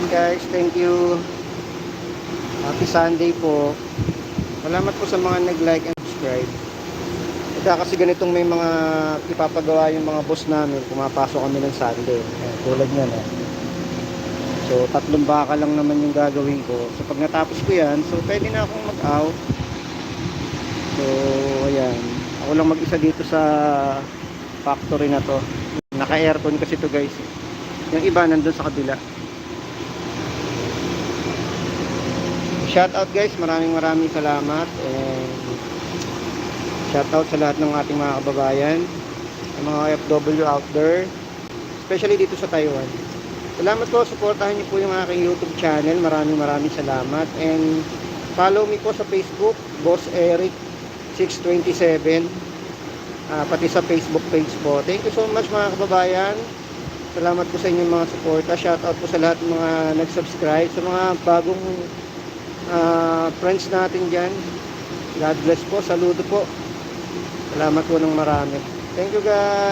guys, thank you. Happy Sunday po. Salamat po sa mga nag-like and subscribe. Ito kasi ganitong may mga ipapagawa yung mga boss namin. Pumapasok kami ng Sunday. Tulad nyan So 3 baka lang naman yung gagawin ko. So pag natapos ko yan, so pwede na akong mag-out. So ayan, ako lang mag-isa dito sa factory na to. Naka-aircon kasi to guys. Yung iba nandun sa kabila. Shout out guys, maraming salamat, and shout out sa lahat ng ating mga kababayan, mga OFW out there, especially dito sa Taiwan. Salamat po, suportahan niyo po yung aking YouTube channel. Maraming salamat, and follow me po sa Facebook, Boss Eric 627, pati sa Facebook page po. Thank you so much mga kababayan. Salamat po sa inyong mga suporta. Shout out po sa lahat ng mga nag-subscribe, sa mga bagong friends natin dyan. God bless po, saludo po. Salamat po ng marami. Thank you guys.